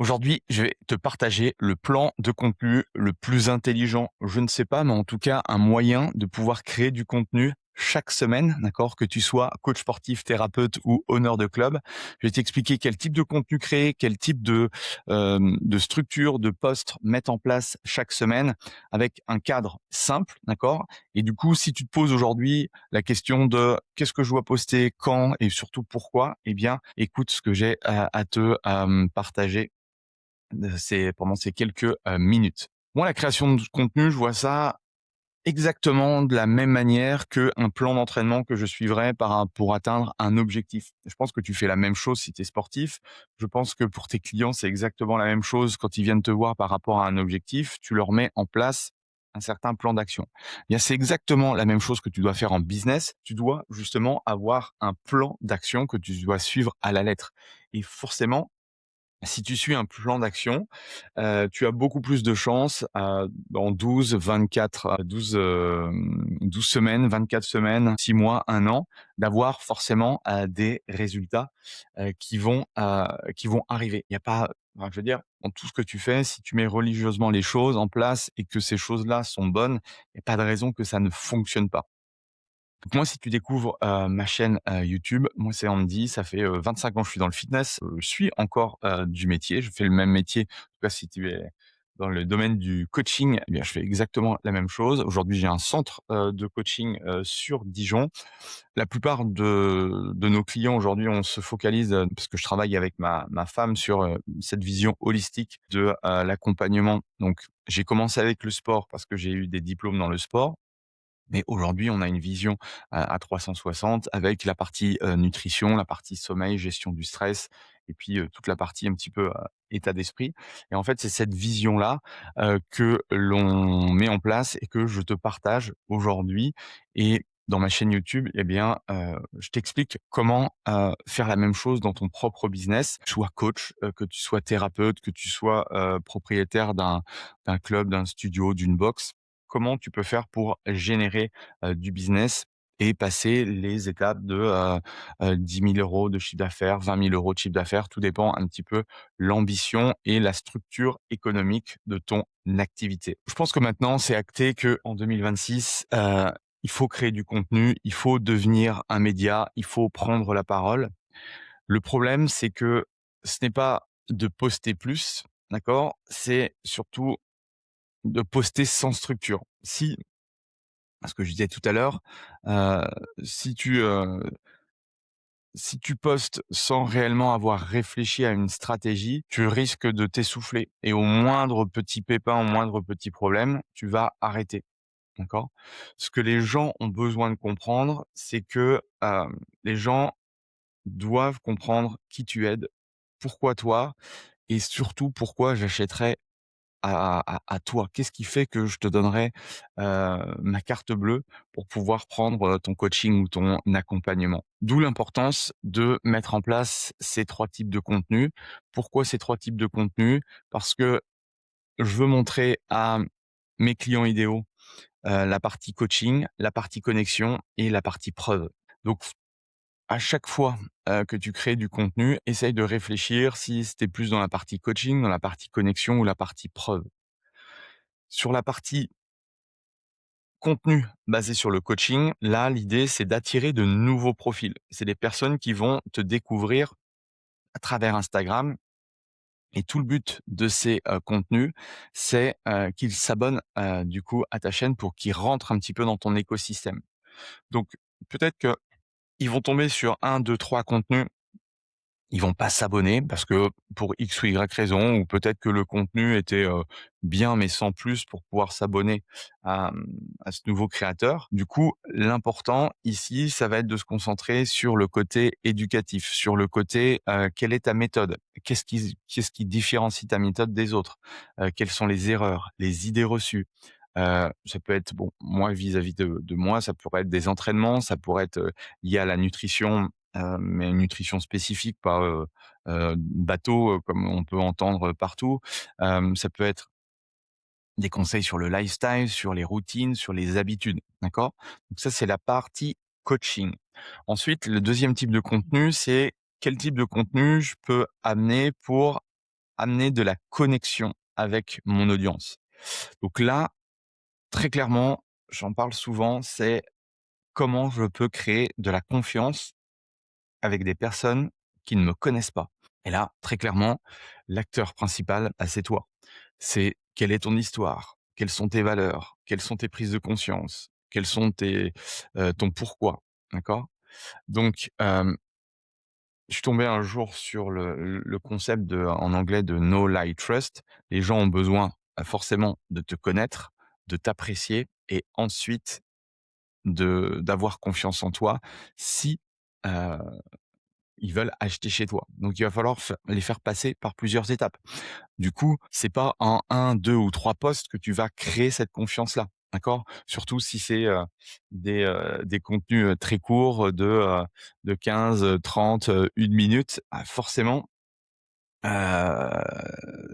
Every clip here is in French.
Aujourd'hui, je vais te partager le plan de contenu le plus intelligent. Je ne sais pas, mais en tout cas, un moyen de pouvoir créer du contenu chaque semaine, d'accord? Que tu sois coach sportif, thérapeute ou owner de club. Je vais t'expliquer quel type de contenu créer, quel type de structure, de post mettre en place chaque semaine avec un cadre simple, d'accord? Et du coup, si tu te poses aujourd'hui la question de qu'est-ce que je dois poster, quand et surtout pourquoi, eh bien, écoute ce que j'ai à te partager c'est pendant ces quelques, minutes. Moi, la création de contenu, je vois ça exactement de la même manière qu'un plan d'entraînement que je suivrais pour atteindre un objectif. Je pense que tu fais la même chose si tu es sportif. Je pense que pour tes clients, c'est exactement la même chose quand ils viennent te voir par rapport à un objectif. Tu leur mets en place un certain plan d'action. Bien, c'est exactement la même chose que tu dois faire en business. Tu dois justement avoir un plan d'action que tu dois suivre à la lettre et forcément, si tu suis un plan d'action, tu as beaucoup plus de chances, dans 12-24, 12 semaines, 24 semaines, 6 mois, 1 an, d'avoir forcément, des résultats, qui vont arriver. Il y a pas enfin, je veux dire, dans tout ce que tu fais, si tu mets religieusement les choses en place et que ces choses-là sont bonnes, il y a pas de raison que ça ne fonctionne pas. Donc moi, si tu découvres, ma chaîne, YouTube, moi c'est Andy, ça fait, 25 ans que je suis dans le fitness, je suis encore, du métier, je fais le même métier. En tout cas, si tu es dans le domaine du coaching, eh bien, je fais exactement la même chose. Aujourd'hui, j'ai un centre, de coaching, sur Dijon. La plupart de nos clients aujourd'hui, on se focalise, parce que je travaille avec ma femme sur, cette vision holistique de, l'accompagnement. Donc j'ai commencé avec le sport parce que j'ai eu des diplômes dans le sport. Mais aujourd'hui, on a une vision à 360 avec la partie, nutrition, la partie sommeil, gestion du stress et puis, toute la partie un petit peu, état d'esprit et en fait, c'est cette vision-là, que l'on met en place et que je te partage aujourd'hui et dans ma chaîne YouTube eh bien, je t'explique comment, faire la même chose dans ton propre business. Que tu sois coach, que tu sois thérapeute, que tu sois, propriétaire d'un club, d'un studio, d'une box comment tu peux faire pour générer, du business et passer les étapes de, 10 000 € de chiffre d'affaires, 20 000 € de chiffre d'affaires. Tout dépend un petit peu l'ambition et la structure économique de ton activité. Je pense que maintenant, c'est acté qu'en 2026, il faut créer du contenu, il faut devenir un média, il faut prendre la parole. Le problème, c'est que ce n'est pas de poster plus, d'accord? C'est surtout de poster sans structure. Si ce que je disais tout à l'heure, heu, si tu, heu, si tu postes sans réellement avoir réfléchi à une stratégie, tu risques de t'essouffler et au moindre petit pépin, au moindre petit problème, tu vas arrêter, d'accord? Ce que les gens ont besoin de comprendre, c'est que, les gens doivent comprendre qui tu aides, pourquoi toi et surtout pourquoi j'achèterais à toi? Qu'est-ce qui fait que je te donnerais, ma carte bleue pour pouvoir prendre, ton coaching ou ton accompagnement? D'où l'importance de mettre en place ces 3 types de contenus. Pourquoi ces 3 types de contenus? Parce que je veux montrer à mes clients idéaux, la partie coaching, la partie connexion et la partie preuve. Donc à chaque fois, que tu crées du contenu, essaye de réfléchir si c'était plus dans la partie coaching, dans la partie connexion ou la partie preuve. Sur la partie contenu basé sur le coaching, là, l'idée, c'est d'attirer de nouveaux profils. C'est des personnes qui vont te découvrir à travers Instagram et tout le but de ces, contenus, c'est, qu'ils s'abonnent, du coup, à ta chaîne pour qu'ils rentrent un petit peu dans ton écosystème. Donc peut-être qu'ils vont tomber sur un, deux, 3 contenus. Ils vont pas s'abonner parce que pour X ou Y raison ou peut-être que le contenu était, bien mais sans plus pour pouvoir s'abonner à ce nouveau créateur. Du coup, l'important ici, ça va être de se concentrer sur le côté éducatif, sur le côté, quelle est ta méthode? Qu'est-ce qui différencie ta méthode des autres? Quelles sont les erreurs, les idées reçues? Ça peut être bon, moi vis-à-vis de moi, ça pourrait être des entraînements, ça pourrait être, lié à la nutrition, mais une nutrition spécifique, pas, bateau, comme on peut entendre partout. Ça peut être des conseils sur le lifestyle, sur les routines, sur les habitudes, d'accord? Donc ça, c'est la partie coaching. Ensuite, le deuxième type de contenu, c'est quel type de contenu je peux amener pour amener de la connexion avec mon audience. Donc là, très clairement, j'en parle souvent, c'est comment je peux créer de la confiance avec des personnes qui ne me connaissent pas. Et là, très clairement, l'acteur principal, bah, c'est toi. C'est quelle est ton histoire? Quelles sont tes valeurs? Quelles sont tes prises de conscience? Quels sont ton pourquoi? D'accord? Donc, je suis tombé un jour sur le concept en anglais de "know, like, trust". Les gens ont besoin, forcément de te connaître, de t'apprécier et ensuite d'avoir confiance en toi si, heu, ils veulent acheter chez toi. Donc il va falloir les faire passer par plusieurs étapes. Du coup, c'est pas en un, 2 ou 3 posts que tu vas créer cette confiance-là, d'accord? Surtout si c'est, des contenus, très courts de 15, 30, 1 minute, ah forcément,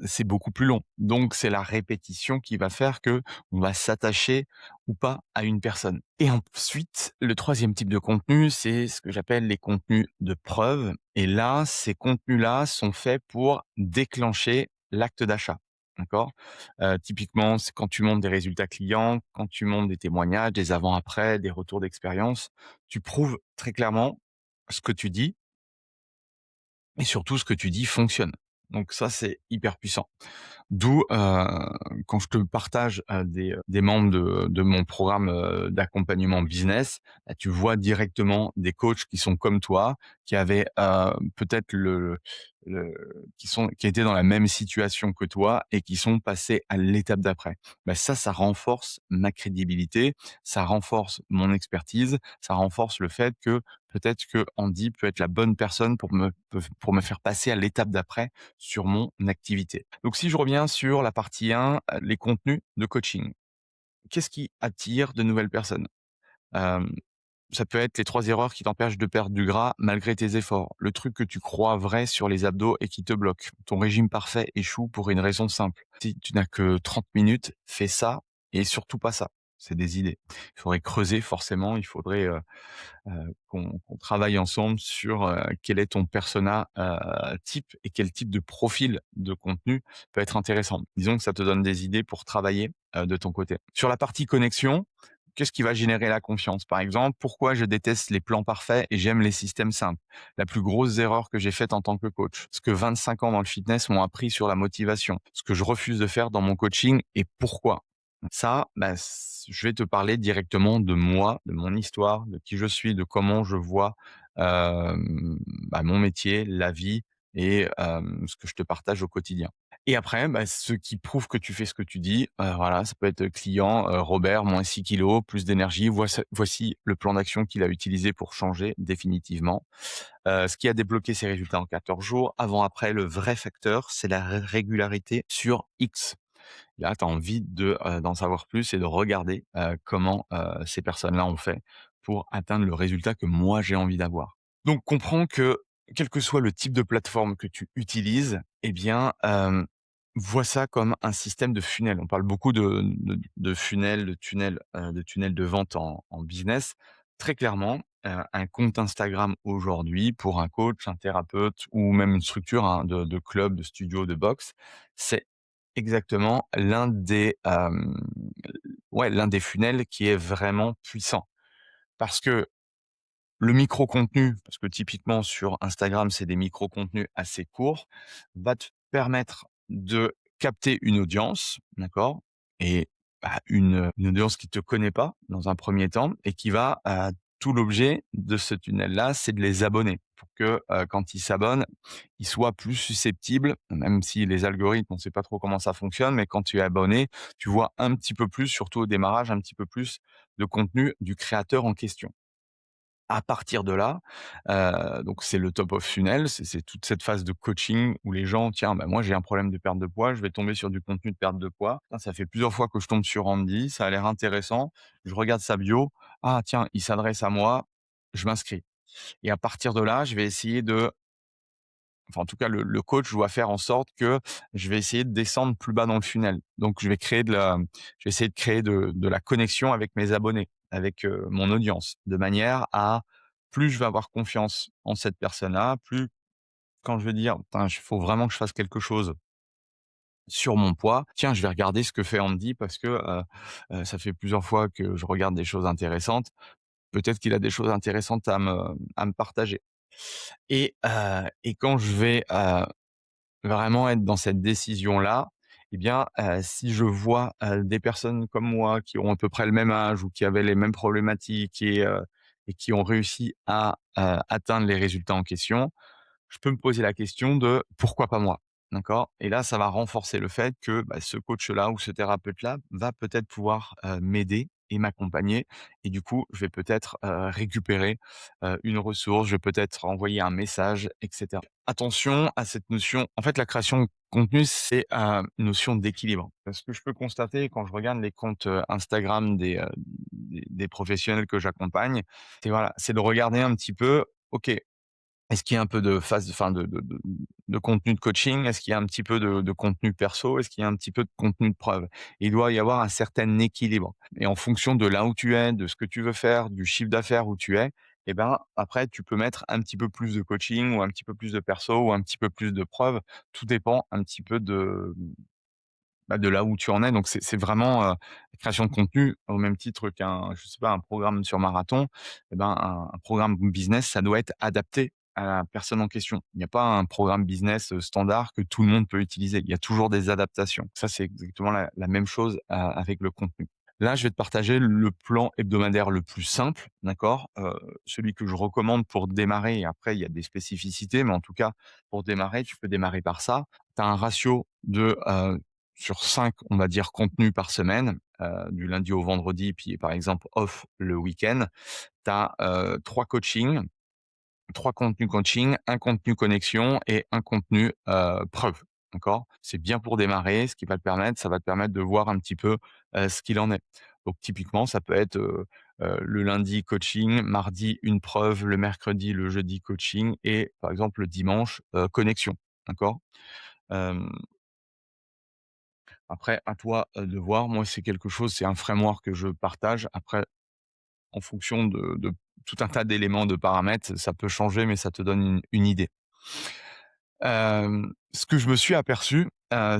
c'est beaucoup plus long. Donc c'est la répétition qui va faire que on va s'attacher ou pas à une personne. Et ensuite, le troisième type de contenu, c'est ce que j'appelle les contenus de preuve. Et là, ces contenus-là sont faits pour déclencher l'acte d'achat. D'accord? Typiquement, c'est quand tu montres des résultats clients, quand tu montres des témoignages, des avant-après, des retours d'expérience, tu prouves très clairement ce que tu dis et surtout ce que tu dis fonctionne. Donc ça, c'est hyper puissant. D'où, quand je te partage, des membres de mon programme, d'accompagnement business, bah, tu vois directement des coachs qui sont comme toi, qui avaient, peut-être qui étaient dans la même situation que toi et qui sont passés à l'étape d'après. Bah, ça renforce ma crédibilité, ça renforce mon expertise, ça renforce le fait que peut-être que Andy peut être la bonne personne pour me faire passer à l'étape d'après sur mon activité. Donc si je reviens sur la partie 1, les contenus de coaching. Qu'est-ce qui attire de nouvelles personnes? Hem, Ça peut être les 3 erreurs qui t'empêchent de perdre du gras malgré tes efforts. Le truc que tu crois vrai sur les abdos et qui te bloque. Ton régime parfait échoue pour une raison simple. Si tu n'as que 30 minutes, fais ça et surtout pas ça. C'est des idées. Il faudrait creuser forcément, il faudrait, qu'on travaille ensemble sur, quel est ton persona, type et quel type de profil de contenu peut être intéressant. Disons que ça te donne des idées pour travailler, de ton côté. Sur la partie connexion, qu'est-ce qui va générer la confiance? Par exemple, pourquoi je déteste les plans parfaits et j'aime les systèmes simples? La plus grosse erreur que j'ai faite en tant que coach. Ce que 25 ans dans le fitness m'ont appris sur la motivation. Ce que je refuse de faire dans mon coaching et pourquoi. Ça, bah, je vais te parler directement de moi, de mon histoire, de qui je suis, de comment je vois, bah, mon métier, la vie et ce que je te partage au quotidien. Et après, bah, ce qui prouve que tu fais ce que tu dis, voilà, ça peut être client, Robert, moins 6 kilos, plus d'énergie. Voici le plan d'action qu'il a utilisé pour changer définitivement. Ce qui a débloqué ses résultats en 14 jours. Avant, après, le vrai facteur, c'est la régularité sur X. Là, tu as envie d'en savoir plus et de regarder, comment, ces personnes-là ont fait pour atteindre le résultat que moi j'ai envie d'avoir. Donc comprends que, quel que soit le type de plateforme que tu utilises, eh bien, vois ça comme un système de funnel. On parle beaucoup de funnel, de tunnel de vente en business. Très clairement, un compte Instagram aujourd'hui pour un coach, un thérapeute ou même une structure, hein, de club, de studio, de boxe, c'est exactement l'un des funnels qui est vraiment puissant. Parce que le micro-contenu, parce que typiquement sur Instagram, c'est des micro-contenus assez courts, va te permettre de capter une audience, d'accord? Et bah, une audience qui te connaît pas dans un premier temps et qui va, tout l'objet de ce tunnel-là, c'est de les abonner pour que, quand ils s'abonnent, ils soient plus susceptibles, même si les algorithmes, on ne sait pas trop comment ça fonctionne, mais quand tu es abonné, tu vois un petit peu plus, surtout au démarrage, un petit peu plus de contenu du créateur en question. À partir de là, donc c'est le top of funnel, c'est toute cette phase de coaching où les gens: «Tiens, bah, moi j'ai un problème de perte de poids, je vais tomber sur du contenu de perte de poids. Tiens, ça fait plusieurs fois que je tombe sur Andy, ça a l'air intéressant. Je regarde sa bio. Ah tiens, il s'adresse à moi, je m'inscris» et à partir de là, je vais essayer enfin, en tout cas, le coach doit faire en sorte que je vais essayer de descendre plus bas dans le funnel. Donc, je vais essayer de créer de la connexion avec mes abonnés, avec mon audience, de manière à plus je vais avoir confiance en cette personne-là, plus quand je vais dire, putain, il faut vraiment que je fasse quelque chose. sur mon poids. Tiens, je vais regarder ce que fait Andy parce que, ça fait plusieurs fois que je regarde des choses intéressantes. Peut-être qu'il a des choses intéressantes à me partager et quand je vais, vraiment être dans cette décision-là, eh bien, si je vois, des personnes comme moi qui ont à peu près le même âge ou qui avaient les mêmes problématiques et qui ont réussi à, atteindre les résultats en question, je peux me poser la question de: «Pourquoi pas moi?» D'accord? Et là, ça va renforcer le fait que, bah, ce coach-là ou ce thérapeute-là va peut-être pouvoir, m'aider et m'accompagner et du coup, je vais peut-être, récupérer, une ressource, je vais peut-être envoyer un message et cetera. Attention à cette notion en fait, la création de contenu, c'est, une notion d'équilibre. Parce que je peux constater quand je regarde les comptes, Instagram des professionnels que j'accompagne, c'est voilà, c'est de regarder un petit peu, OK, est-ce qu'il y a un peu de phase enfin de contenu de coaching? Est-ce qu'il y a un petit peu de contenu perso? Est-ce qu'il y a un petit peu de contenu de preuve? Il doit y avoir un certain équilibre et en fonction de là où tu es, de ce que tu veux faire, du chiffre d'affaires où tu es et ben, après tu peux mettre un petit peu plus de coaching ou un petit peu plus de perso ou un petit peu plus de preuve. Tout dépend un petit peu de là où tu en es. Donc c'est vraiment, la création de contenu au même titre qu'un, je sais pas, un programme sur marathon et ben, un programme business, ça doit être adapté à la personne en question. Il n'y a pas un programme business, standard que tout le monde peut utiliser. Il y a toujours des adaptations. Ça, c'est exactement la même chose, avec le contenu. Là, je vais te partager le plan hebdomadaire le plus simple, d'accord? Celui que je recommande pour démarrer et après il y a des spécificités, mais en tout cas, pour démarrer, tu peux démarrer par ça. Tu as un ratio de, sur 5, on va dire, contenus par semaine, du lundi au vendredi, puis par exemple off le week-end. Tu as, 3 coachings, 3 contenus coaching, un contenu connexion et un contenu, preuve, d'accord? C'est bien pour démarrer, ce qui va te permettre ça va te permettre de voir un petit peu, ce qu'il en est. Donc typiquement, ça peut être, le lundi coaching, mardi une preuve, le mercredi, le jeudi coaching et par exemple le dimanche, connexion, d'accord? Hem Après, à toi, de voir. Moi, c'est quelque chose c'est un framework que je partage. Après, en fonction de tout un tas d'éléments, de paramètres, ça peut changer, mais ça te donne une idée. Ce que je me suis aperçu,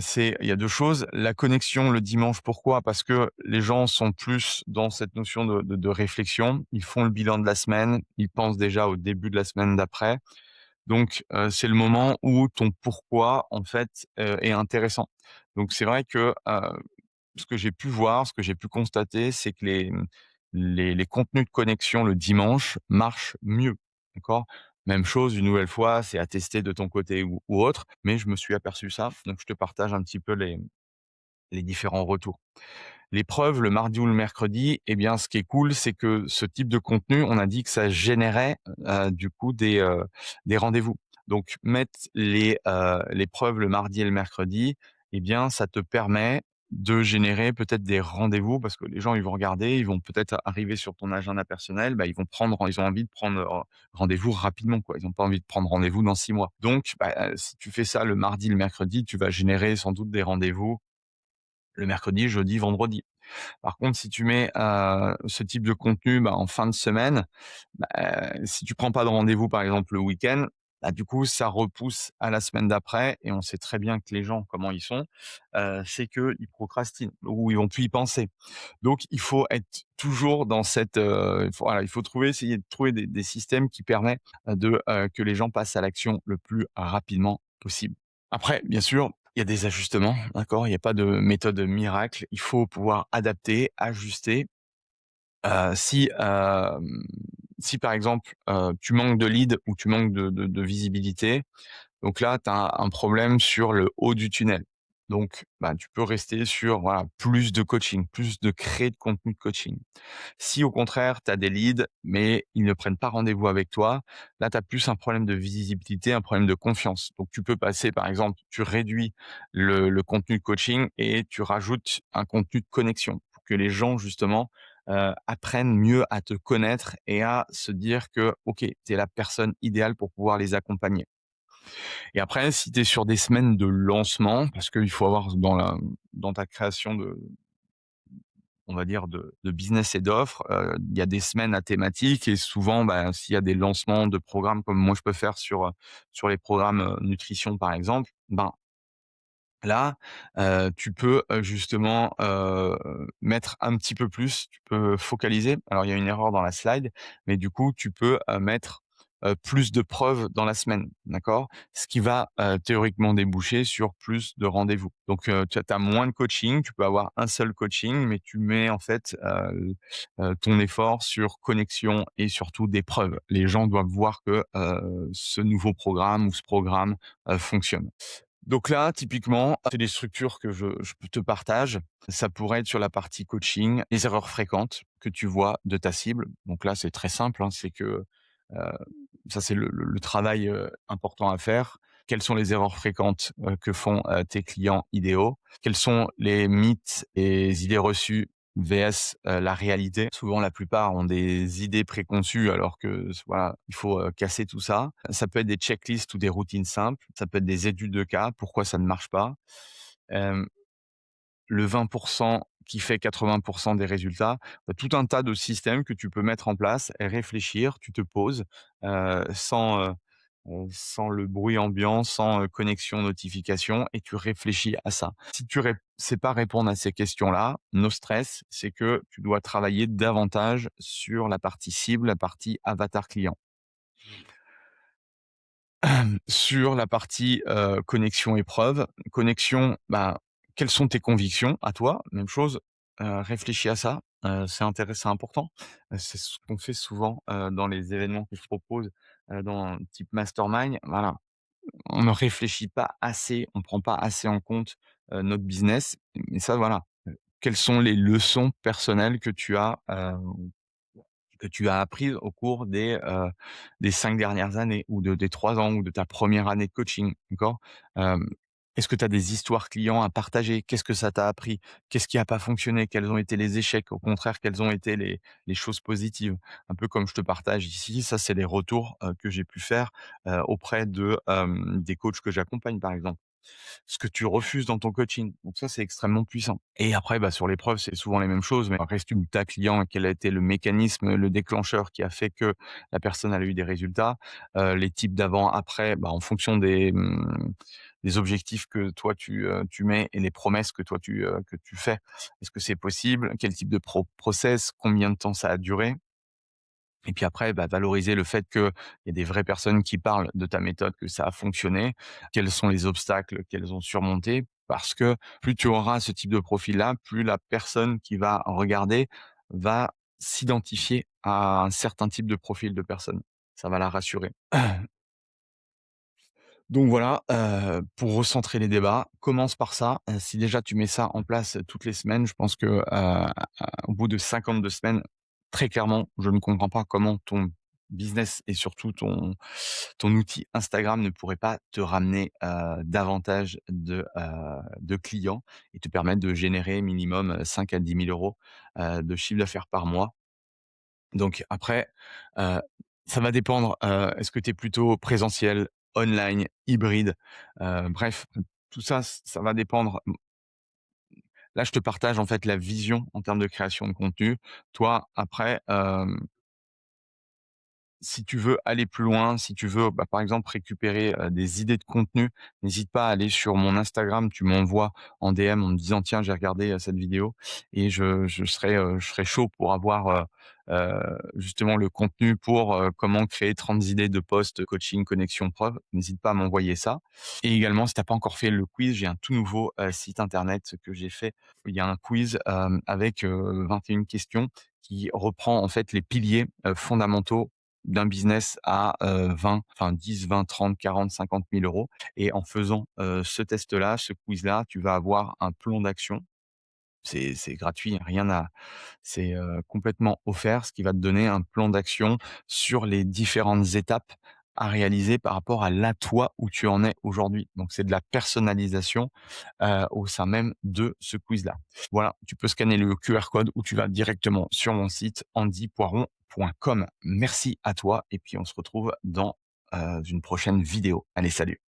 c'est il y a 2 choses. La connexion le dimanche, pourquoi? Parce que les gens sont plus dans cette notion de réflexion. Ils font le bilan de la semaine, ils pensent déjà au début de la semaine d'après. Donc, c'est le moment où ton pourquoi, en fait, est intéressant. Donc c'est vrai que, ce que j'ai pu voir, ce que j'ai pu constater, c'est que les contenus de connexion le dimanche marchent mieux, d'accord? Même chose, une nouvelle fois, c'est à tester de ton côté ou autre, mais je me suis aperçu ça, donc je te partage un petit peu les différents retours. L'épreuve, le mardi ou le mercredi, eh bien, ce qui est cool, c'est que ce type de contenu, on a dit que ça générait, du coup des rendez-vous. Donc mettre les preuves le mardi et le mercredi, eh bien, ça te permet de générer peut-être des rendez-vous parce que les gens, ils vont regarder, ils vont peut-être arriver sur ton agenda personnel, bah, ils ont envie de prendre, rendez-vous rapidement, quoi. Ils ont pas envie de prendre rendez-vous dans 6 mois. Donc, bah, si tu fais ça le mardi, le mercredi, tu vas générer sans doute des rendez-vous le mercredi, jeudi, vendredi. Par contre, si tu mets, ce type de contenu, bah, en fin de semaine, bah, si tu prends pas de rendez-vous, par exemple, le week-end, bah, du coup, ça repousse à la semaine d'après et on sait très bien que les gens, comment ils sont, c'est qu'ils procrastinent ou ils vont plus y penser. Donc il faut être toujours dans cette, il faut trouver essayer de trouver des systèmes qui permettent, que les gens passent à l'action le plus rapidement possible. Après, bien sûr, il y a des ajustements, d'accord? Il y a pas de méthode miracle. Il faut pouvoir adapter, ajuster. Si par exemple, tu manques de leads ou tu manques de visibilité, donc là, tu as un problème sur le haut du tunnel. Donc, bah, tu peux rester sur, voilà, plus de coaching, plus de créer de contenu de coaching. Si au contraire, tu as des leads, mais ils ne prennent pas rendez-vous avec toi, là, tu as plus un problème de visibilité, un problème de confiance. Donc tu peux passer, par exemple, tu réduis le contenu de coaching et tu rajoutes un contenu de connexion pour que les gens, justement, apprennent mieux à te connaître et à se dire que, OK, tu es la personne idéale pour pouvoir les accompagner. Et après, si tu es sur des semaines de lancement, parce qu'il faut avoir dans ta création de on va dire de business et d'offres, il y a des semaines à thématique et souvent, bah, s'il y a des lancements de programmes comme moi je peux faire sur les programmes, nutrition par exemple, ben, Là, tu peux, justement, mettre un petit peu plus, tu peux focaliser. Alors il y a une erreur dans la slide, mais du coup, tu peux, mettre, plus de preuves dans la semaine, d'accord? Ce qui va, théoriquement déboucher sur plus de rendez-vous. Donc, tu as moins de coaching, tu peux avoir un seul coaching, mais tu mets en fait, ton effort sur connexion et surtout des preuves. Les gens doivent voir que, ce nouveau programme ou ce programme, fonctionne. Donc là, typiquement, c'est des structures que je te partage. Ça pourrait être sur la partie coaching, les erreurs fréquentes que tu vois de ta cible. Donc là, c'est très simple, hein, c'est que, heu, ça c'est le travail, important à faire. Quelles sont les erreurs fréquentes, que font, tes clients idéaux? Quels sont les mythes et les idées reçues vs, la réalité? Souvent, la plupart ont des idées préconçues alors que voilà, il faut, casser tout ça. Ça peut être des checklists ou des routines simples, ça peut être des études de cas, pourquoi ça ne marche pas. Hem, le 20 qui fait 80 des résultats, tout un tas de systèmes que tu peux mettre en place et réfléchir. Tu te poses, sans le bruit ambiant, sans, connexion, notification et tu réfléchis à ça. Si tu sais pas répondre à ces questions-là, no stress, c'est que tu dois travailler davantage sur la partie cible, la partie avatar client. Sur la partie, connexion épreuve, connexion, bah, quelles sont tes convictions à toi? Même chose, réfléchis à ça, c'est important. C'est ce qu'on fait souvent, dans les événements que je propose, dans type mastermind. Voilà, on ne réfléchit pas assez, on prend pas assez en compte, notre business. Mais ça, voilà, quelles sont les leçons personnelles que tu as apprises au cours des 5 dernières années ou des 3 ans ou de ta première année de coaching, d'accord? Hem, est-ce que tu as des histoires clients à partager? Qu'est-ce que ça t'a appris? Qu'est-ce qui a pas fonctionné? Quels ont été les échecs? Au contraire, quelles ont été les choses positives? Un peu comme je te partage ici, ça, c'est les retours, que j'ai pu faire, auprès des coachs que j'accompagne, par exemple. Ce que tu refuses dans ton coaching. Donc ça, c'est extrêmement puissant. Et après, bah, sur l'épreuve, c'est souvent les mêmes choses, mais résume ta client, quel a été le mécanisme, le déclencheur qui a fait que la personne elle a eu des résultats, les types d'avant, après, bah, en fonction des objectifs que toi tu mets et les promesses que tu fais. Est-ce que c'est possible? Quel type de process? Combien de temps ça a duré? Et puis après, bah, valoriser le fait qu'il y a des vraies personnes qui parlent de ta méthode, que ça a fonctionné. Quels sont les obstacles qu'elles ont surmontés? Parce que plus tu auras ce type de profil-là, plus la personne qui va regarder va s'identifier à un certain type de profil de personne. Ça va la rassurer. Donc voilà, pour recentrer les débats, commence par ça. Si déjà tu mets ça en place toutes les semaines, je pense que, au bout de 52 semaines, très clairement, je ne comprends pas comment ton business et surtout ton outil Instagram ne pourrait pas te ramener, davantage de clients et te permettre de générer minimum, 5 à 10 000 € de chiffre d'affaires par mois. Donc après, heu, ça va dépendre, est-ce que tu es plutôt présentiel, online, hybride? Bref, tout ça, ça va dépendre. Là, je te partage en fait la vision en termes de création de contenu. Toi, après, si tu veux aller plus loin, si tu veux, bah, par exemple, récupérer, des idées de contenu, n'hésite pas à aller sur mon Instagram. Tu m'envoies en DM en me disant: «Tiens, j'ai regardé, cette vidéo» et je serai chaud pour avoir, justement le contenu pour, comment créer 30 idées de posts coaching, connexion, preuve. N'hésite pas à m'envoyer ça et également, si tu as pas encore fait le quiz, j'ai un tout nouveau, site internet que j'ai fait. Il y a un quiz, avec, 21 questions qui reprend en fait les piliers, fondamentaux d'un business à, 20, enfin 10, 20, 30, 40, 50 000 € et en faisant, ce test-là, ce quiz-là, tu vas avoir un plan d'action. C'est gratuit, rien à c'est, complètement offert, ce qui va te donner un plan d'action sur les différentes étapes à réaliser par rapport à là, toi, où tu en es aujourd'hui. Donc c'est de la personnalisation, au sein même de ce quiz-là. Voilà, tu peux scanner le QR code ou tu vas directement sur mon site andypoiron.com. Merci à toi et puis on se retrouve dans, une prochaine vidéo. Allez, salut!